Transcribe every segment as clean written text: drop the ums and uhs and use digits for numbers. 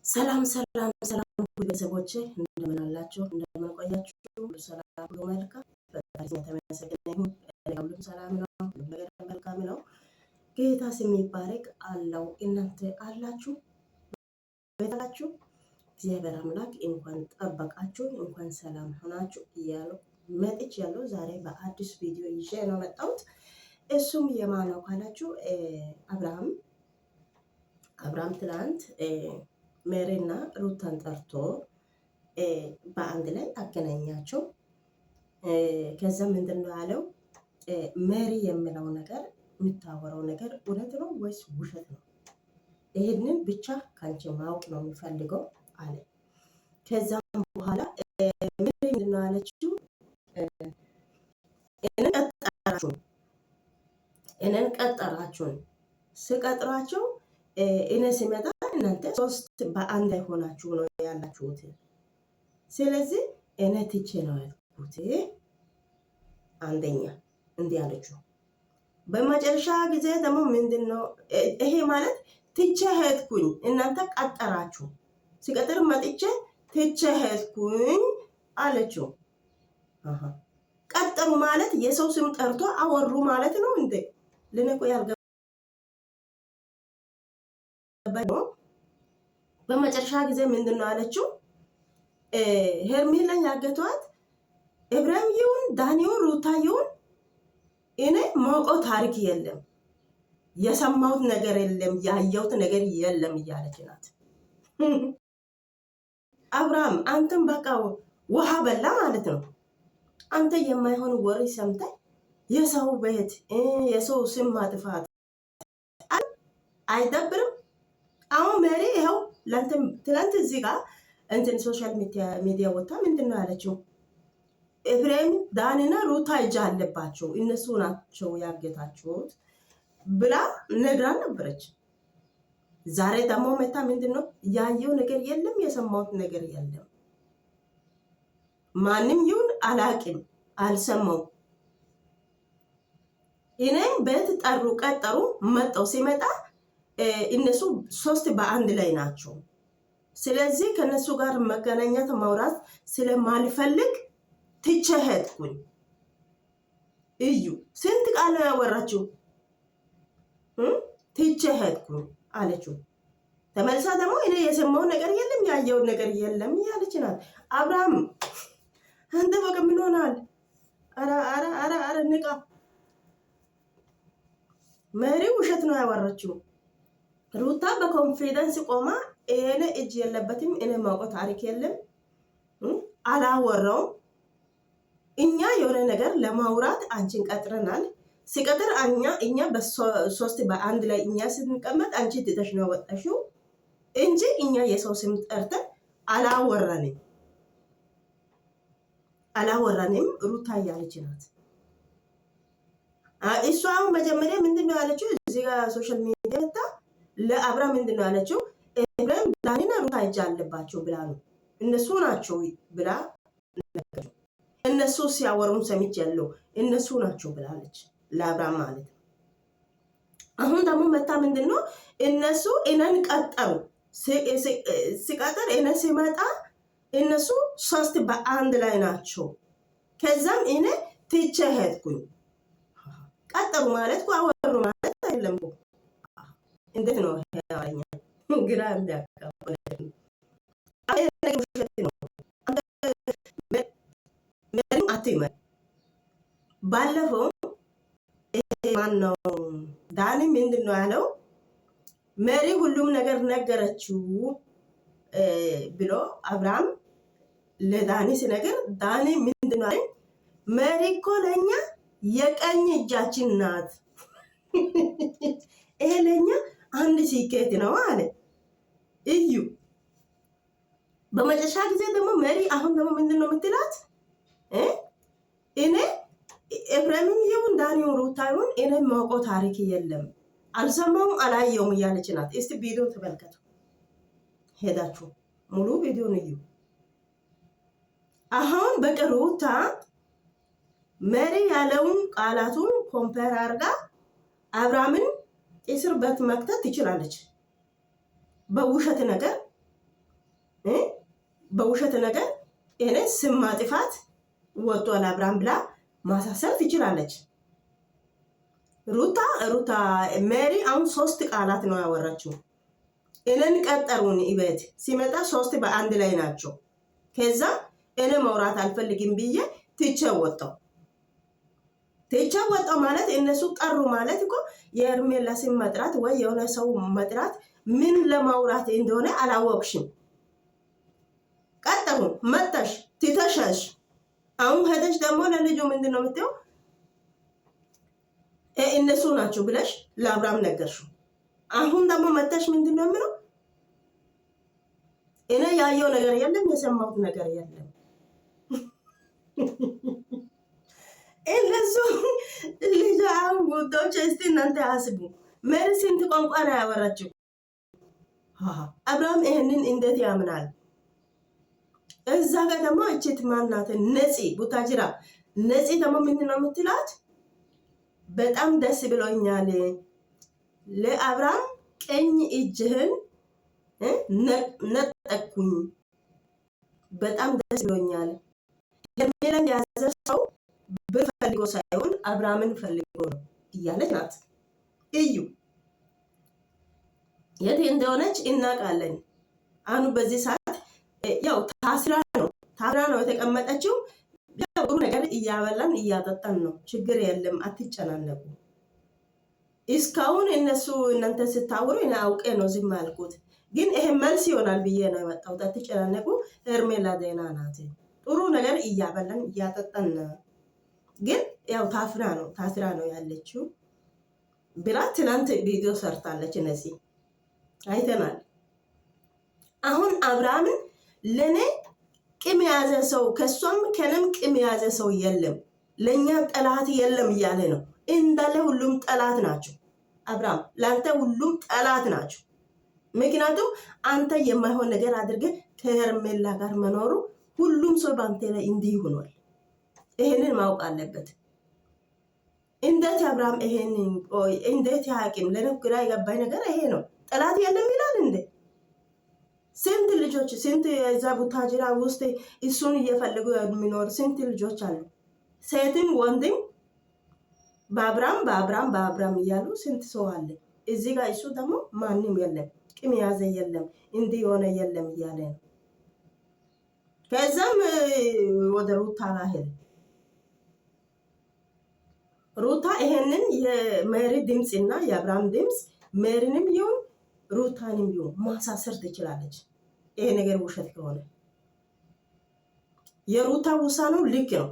ሰላም ሰላም ሰላም ቤተሰቦቼ እንደምን አላችሁ? እንደምን ቆያችሁ? ሁሉ ሰላም ሁሉ መልካም ፈጣሪ የተመሰገነ ይሁን። ሁሉም ሰላም ነው፣ ሁሉም ነገር መልካም ነው። ጌታ ስም ይባረክ። አለው እናንተ አላችሁ ቤታችሁ እግዚአብሔር አምላክ እንኳን ጠበቃችሁ፣ እንኳን ሰላም ሆናችሁ እያለሁ መጥቻለሁ። ዛሬ በአዲስ ቪዲዮ ይዤ ነው መጣሁት። እሱም የማን ነው ካላችሁ አብርሃም ትላንት ሜሪና ሩታን ጠርቶ በአንድ ላይ አገናኛቸው። ከዛ ምንድን ነው ያለው? ሜሪ የሚለው ነገር የምታወራው ነገር እውነት ነው ወይስ ውሸት ነው? ይህንን ብቻ ከአንቺ ማወቅ ነው የሚፈልገው አለ። ከዛም በኋላ ሜሪ ምንድን ነው ያለችው? እኔን ቀጠራችሁን። ስቀጥራቸው እኔ ሲመጣ እናንተ ሶስት በአንድ ላይ ሆናችሁ ነው ያላችሁት። ስለዚህ እኔ ትቼ ነው ያልኩት። አንደኛ እንዲህ አለችው። በመጨረሻ ጊዜ ደግሞ ምንድን ነው ይሄ ማለት? ትቼ ሄድኩኝ፣ እናንተ ቀጠራችሁ፣ ሲቀጥር መጥቼ ትቼ ሄድኩኝ አለችው። ቀጠሩ ማለት የሰው ስም ጠርቶ አወሩ ማለት ነው እንዴ? ልነቆ ያልገባኝ ነው። በመጨረሻ ጊዜ ምንድን ነው አለችው? ሄርሜላን ያገቷት ኤብራሂም ይሁን ዳኒውን ሩታ ይሁን እኔ ማውቀው ታሪክ የለም፣ የሰማሁት ነገር የለም፣ ያየሁት ነገር የለም እያለች ናት። አብርሃም አንተም በቃ ውሃ በላ ማለት ነው። አንተ የማይሆን ወሬ ሰምተህ የሰው ቤት የሰው ስም ማጥፋት አይደብርም? አሁን ሜሪ ይኸው ትላንት እዚህ ጋር እንትን ሶሻል ሚዲያ ወጣ። ምንድን ነው ያለችው? ኤፍሬም ዳንና ሩታ እጅ አለባቸው፣ እነሱ ናቸው ያገታችሁት ብላ ነግራን ነበረች። ዛሬ ደግሞ መታ ምንድን ነው ያየው ነገር የለም፣ የሰማሁት ነገር የለም፣ ማንም ይሁን አላቅም፣ አልሰማው። እኔም ቤት ጠሩ፣ ቀጠሩ፣ መጣው። ሲመጣ እነሱ ሶስት በአንድ ላይ ናቸው። ስለዚህ ከነሱ ጋር መገናኘት ማውራት ስለማልፈልግ ትቼ ሄድኩኝ። እዩ ስንት ቃል ነው ያወራችው? ትቼ ሄድኩኝ አለችው። ተመልሳ ደግሞ እኔ የሰማው ነገር የለም ያየው ነገር የለም እያለች ናት። አብርሃም አንተ በቃ ምን ሆናል? አረ ንቃ። ሜሪ ውሸት ነው ያወራችው። ሩታ በኮንፊደንስ ቆማ እኔ እጅ የለበትም፣ እኔ ማውቀው ታሪክ የለም፣ አላወራውም። እኛ የሆነ ነገር ለማውራት አንቺን ቀጥረናል። ሲቀጥር እኛ በሶስት በአንድ ላይ እኛ ስንቀመጥ አንቺ ትተሽ ነው ወጣሽው እንጂ እኛ የሰው ስም ጠርተን አላወራንም ሩታ እያለች ናት። እሷ አሁን መጀመሪያ ምንድን ነው ያለችው? እዚህ ጋር ሶሻል ሚዲያ መጣ ለአብርሃም ምንድን ነው ያለችው? ኤብራሂም ዳኒና ሩታ እጅ አለባቸው ብላ ነው እነሱ ናቸው ብላ እነሱ ሲያወሩን ሰምቻለሁ፣ እነሱ ናቸው ብላለች ለአብርሃም ማለት ነው። አሁን ደግሞ መታ ምንድን ነው እነሱ እኔን ቀጠሩ። ሲቀጥር እኔ ሲመጣ እነሱ ሶስት በአንድ ላይ ናቸው። ከዛም እኔ ትቼ ሄድኩኝ። ቀጠሩ ማለት አወሩ ማለት አይደለም። እንዴት ነው ያወራኛ? ግራ እንዲያቀበለ ባለፈው ማነው ዳኒ ምንድን ነው ያለው? ሜሪ ሁሉም ነገር ነገረችው ብሎ አብርሃም ለዳኒ ሲነገር ዳኒ ምንድን ነው ያለው? ሜሪ እኮ ለእኛ የቀኝ እጃችን ናት፣ ይሄ ለእኛ አንድ ሲኬት ነው አለ። እዩ በመጨረሻ ጊዜ ደግሞ ሜሪ አሁን ደግሞ ምንድን ነው የምትላት? እኔ ኤፍሬምም ይሁን ዳኒውን ሩታ ይሁን እኔ ማውቀው ታሪክ የለም፣ አልሰማውም፣ አላየውም እያለች ናት። እስቲ ቪዲዮ ተመልከቱ፣ ሄዳችሁ ሙሉ ቪዲዮን እዩ። አሁን በቃ ሩታ ሜሪ ያለውን ቃላቱን ኮምፔር አድርጋ አብርሃምን እስር ቤት መክተት ትችላለች። በውሸት ነገር በውሸት ነገር እኔ ስም ማጥፋት ወጥቷል አብርሃም ብላ ማሳሰር ትችላለች። ሩታ ሜሪ አሁን 3 ቃላት ነው ያወራችው። እኔን ቀጠሩን ይቤት ሲመጣ 3 በአንድ ላይ ናቸው። ከዛ እኔ መውራት አልፈልግም ብዬ ትቼው ወጣው ማለት እነሱ ጠሩ ማለት እኮ የሄርሜላ ስም መጥራት ወይ የሆነ ሰው መጥራት ምን ለማውራት እንደሆነ አላወቅሽም። ቀጠሩ መጣሽ ትተሻሽ አሁን ሄደሽ ደግሞ ለልጁ ምንድነው የምትይው? እነሱ ናቸው ብለሽ ለአብርሃም ነገርሽው። አሁን ደግሞ መጣሽ ምንድነው የምለው? እኔ ያየው ነገር የለም የሰማሁት ነገር የለም። እነሱ ልጅ አሁን ጉዶች እስቲ እናንተ አስቡ። ሜሪ ስንት ቋንቋ ነው ያወራችው? አብርሃም ይሄንን እንዴት ያምናል? እዛ ጋር ደግሞ እቺት ማናት ነፂ ቡታጅራ ነፂ ደግሞ ምንድነው የምትላት? በጣም ደስ ብሎኛል ለአብርሃም ቀኝ እጅህን ነጠቅኩኝ፣ በጣም ደስ ብሎኛል። ሄርሜላን የያዘ ሰው ብር ፈልጎ ሳይሆን አብርሃምን ፈልጎ ነው እያለች ናት። እዩ የት እንደሆነች እናውቃለን። አሁን በዚህ ሰዓት ያው ታስራ ነው የተቀመጠችው። ጥሩ ነገር እያበላን እያጠጣን ነው። ችግር የለም፣ አትጨናነቁ። እስካሁን እናንተ ስታወሩ እኔ አውቄ ነው ዝም አልኩት፣ ግን ይሄ መልስ ይሆናል ብዬ ነው የመጣሁት። አትጨናነቁ። ሄርሜላ ደህና ናት። ጥሩ ነገር እያበላን እያጠጣን ነው። ግን ያው ታስራ ነው ያለችው ብላ ትናንት ቪዲዮ ሰርታለች። እነዚህ አይተናል። አሁን አብርሃምን ለኔ ቅም የያዘ ሰው ከሷም ከነም ቅም የያዘ ሰው የለም፣ ለኛ ጠላት የለም እያለ ነው። እንዳለ ሁሉም ጠላት ናቸው። አብርሃም ለአንተ ሁሉም ጠላት ናቸው። ምክንያቱም አንተ የማይሆን ነገር አድርገህ ከሄርሜላ ጋር መኖሩ ሁሉም ሰው በአንተ ላይ እንዲህ ሆኗል። ይሄንን ማወቅ አለበት። እንዴት አብርሃም ይሄንን እንዴት ያቂም ለነግራ የገባኝ ነገር ይሄ ነው። ጠላት የለም ይላል እንዴ? ስንት ልጆች ስንት የዛ ቡታጅራ ውስጥ እሱን እየፈለጉ የሚኖር ስንት ልጆች አሉ። ሴትም ወንድም በአብርሃም እያሉ ስንት ሰው አለ። እዚህ ጋር እሱ ደግሞ ማንም የለም፣ ቅም ያዘ የለም፣ እንዲህ የሆነ የለም እያለ ነው። ከዛም ወደ ሩታ ጋር ሄደ። ሩታ ይሄንን የሜሪ ድምፅ እና የአብርሃም ድምፅ ሜሪንም ይሁን ሩታንም ይሁን ማሳሰር ትችላለች። ይሄ ነገር ውሸት ከሆነ የሩታ ውሳኔው ልክ ነው።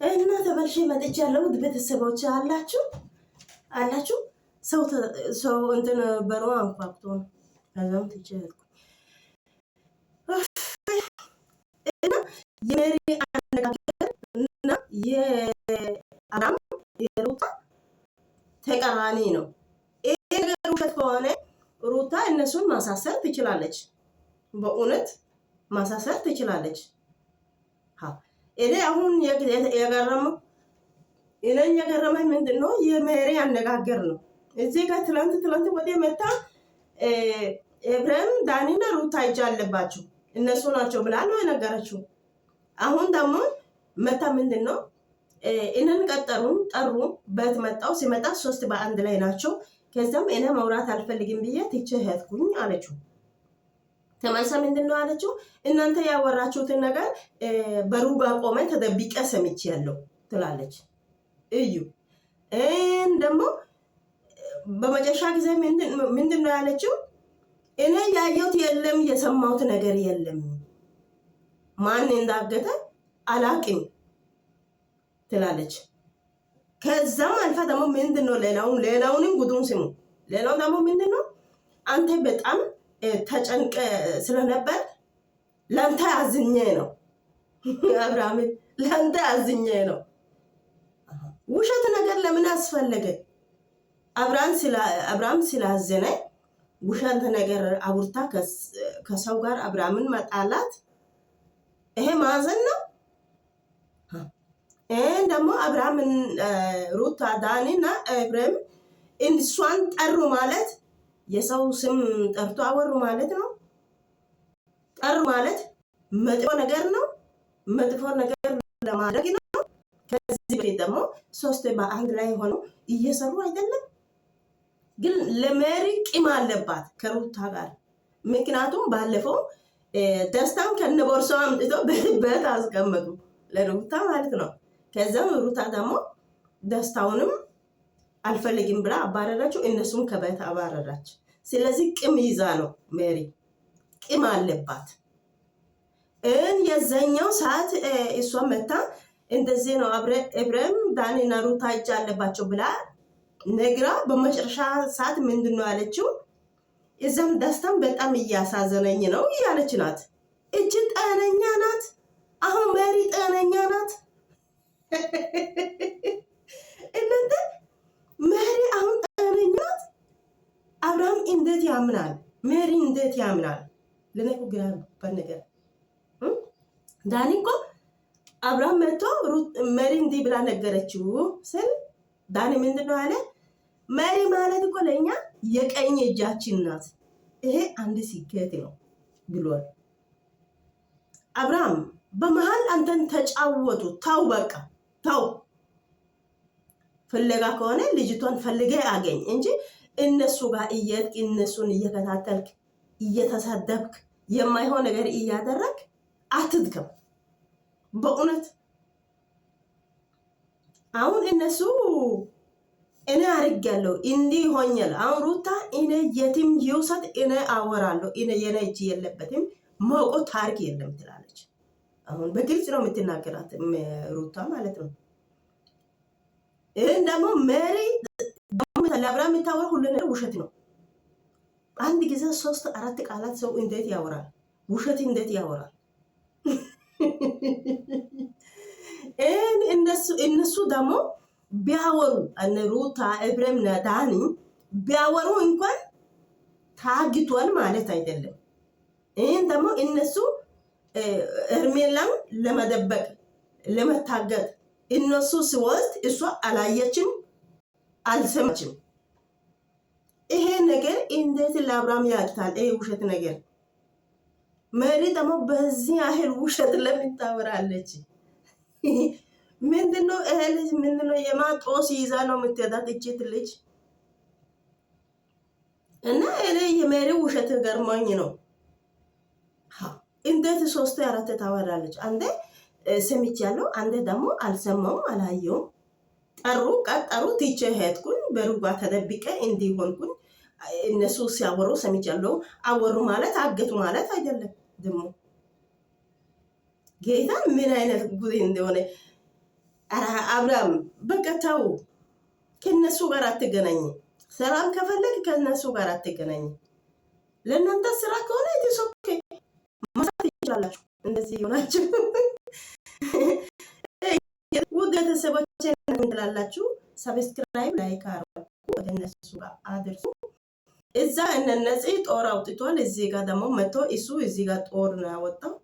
እና ተመልሼ መጥቻለሁ። ውድ ቤተሰቦች አላችሁ ሰው እንትን በሮ አንኳኩቶ ነው ከዛም ትችላልኩ እና የሜሪ አነጋገር እና የአብርሃም ተቃራኒ ነው። ይሄ ነገር ውሸት ከሆነ ሩታ እነሱን ማሳሰር ትችላለች። በእውነት ማሳሰር ትችላለች። እኔ አሁን የገረመኝ ምንድን ነው የሜሪ አነጋገር ነው። እዚህ ጋር ትላንት ወዲያ መታ ኤፍሬም ዳኒና ሩታ እጅ አለባቸው እነሱ ናቸው ብላ ነው የነገረችው። አሁን ደግሞ መታ ምንድን ነው እነን ጠሩ በት መጣው ሲመጣ 3 በአንድ ላይ ናቸው። ከዛም እኔ መውራት አልፈልግም ብዬ ትቼ ሄድኩኝ አለችው። ተመልሳ ምንድን ነው አለችው? እናንተ ያወራችሁትን ነገር በሩጋ ቆመ ተደብቄ ሰምቻለሁ ትላለች። እዩ ደግሞ በመጨረሻ ጊዜ ምንድን ነው ያለችው? እኔ ያየሁት የለም የሰማሁት ነገር የለም፣ ማን እንዳገተ አላቅም ትላለች። ከዛም አልፋ ደግሞ ምንድን ነው ሌላውንም ጉዱን ስሙ። ሌላው ደግሞ ምንድን ነው አንተ በጣም ተጨንቀ ስለነበር ለአንተ አዝኜ ነው አብርሃም ለአንተ አዝኜ ነው። ውሸት ነገር ለምን አስፈለገ? አብርሃም ስላዘነ ውሸት ነገር አውርታ ከሰው ጋር አብርሃምን መጣላት ይሄ ማዘን ነው። ደግሞ አብርሃምን ሩታ ዳኒና ኤፍሬም እሷን ጠሩ ማለት የሰው ስም ጠርቶ አወሩ ማለት ነው። ጠሩ ማለት መጥፎ ነገር ነው። መጥፎ ነገር ለማድረግ ነው። ከዚህ በፊት ደግሞ 3 በአንድ ላይ ሆነው እየሰሩ አይደለም። ግን ለሜሪ ቂም አለባት ከሩታ ጋር። ምክንያቱም ባለፈው ደስታም ከነቦርሳው አምጥቶ በቤት አስቀመጡ ለሩታ ማለት ነው። ከዛም ሩታ ደግሞ ደስታውንም አልፈልግም ብላ አባረራችሁ፣ እነሱም ከቤት አባረራች። ስለዚህ ቂም ይዛ ነው ሜሪ፣ ቂም አለባት። የዛኛው ሰዓት እሷ መታ እንደዚህ ነው ኤፍሬም ዳኒና ሩታ እጅ አለባቸው ብላ ነግራ በመጨረሻ ሰዓት ምንድን ነው ያለችው? እዛም ደስታም በጣም እያሳዘነኝ ነው እያለች ናት። እጅ ጤነኛ ናት። አሁን ሜሪ ጤነኛ ናት። እናንተ ሜሪ አሁን ጤነኛ ናት። አብርሃም እንዴት ያምናል? ሜሪ እንዴት ያምናል? ለኔ እኮ ግራ በነገር ዳኒ እኮ አብርሃም መጥቶ ሜሪ እንዲህ ብላ ነገረችው ስል ዳኒ ምንድን ነው ያለ? ሜሪ ማለት እኮ ለእኛ የቀኝ እጃችን ናት፣ ይሄ አንድ ስኬት ነው ብሏል። አብርሃም በመሃል አንተን ተጫወቱ። ታው በቃ ታው። ፍለጋ ከሆነ ልጅቷን ፈልገ አገኝ እንጂ እነሱ ጋር እየሄድክ እነሱን እየከታተልክ እየተሳደብክ የማይሆን ነገር እያደረግ አትድከም። በእውነት አሁን እነሱ እኔ አርጋለሁ እንዲህ ሆኛል። አሁን ሩታ እኔ የትም ይውሰድ እኔ አወራለሁ፣ እኔ የኔ እጅ የለበትም፣ ማውቆ ታሪክ የለም ትላለች። አሁን በግልጽ ነው የምትናገራት ሩታ ማለት ነው። ይህን ደግሞ ሜሪ ለአብርሃም የምታወራ ሁሉ ነገር ውሸት ነው። አንድ ጊዜ 3 4 ቃላት ሰው እንዴት ያወራል? ውሸት እንዴት ያወራል? እነሱ ደግሞ ቢያወሩ እነ ሩታ ኤፍሬም እና ዳኒ ቢያወሩ እንኳን ታግቷል ማለት አይደለም። ይህን ደግሞ እነሱ ሄርሜላን ለመደበቅ ለመታገጥ እነሱ ሲወስድ እሷ አላየችም፣ አልሰማችም። ይሄ ነገር እንዴት ለአብርሃም ያቅታል? ይሄ ውሸት ነገር ሜሪ ደግሞ በዚህ ያህል ውሸት ለምን ታወራለች? ምንድነው ይሄ ልጅ ምንድነው የማጦስ ይዛ ነው የምትሄዳት እቺት ልጅ? እና እኔ የሜሪ ውሸት ገርሞኝ ነው። እንዴት 3 4 ታወራለች? አንዴ ሰምቻለሁ፣ አንዴ ደግሞ አልሰማውም አላየውም። ቀጠሩ ትቼ ሄድኩኝ፣ በሩጋ ተደብቄ እንዲሆንኩኝ። እነሱ ሲያወሩ ሰምቻለሁ። አወሩ ማለት አገቱ ማለት አይደለም። ደግሞ ጌታ ምን አይነት ጉድ እንደሆነ አብርሃም በቃ ተው፣ ከነሱ ጋር አትገናኝ። ሰላም ከፈለግ ከነሱ ጋር አትገናኝ። ለእናንተ ስራ ከሆነ ኦኬ ማሳት ይችላልላችሁ። እንደዚህ ይሆናችሁ። ውድ ቤተሰቦቼ ምን ትላላችሁ? ሰብስክራይብ ላይክ አድርጉ። እነሱ ጋር አድርሱ። እዛ እነነፂ ጦር አውጥቷል። እዚህ ጋር ደግሞ መጥቶ እሱ እዚህ ጋር ጦር ነው ያወጣው።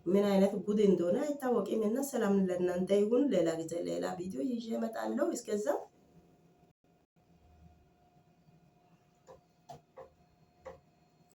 ምን አይነት ጉድ እንደሆነ አይታወቅም። እና ሰላም ለእናንተ ይሁን። ሌላ ጊዜ ሌላ ቪዲዮ ይዤ እመጣለሁ። እስከዛ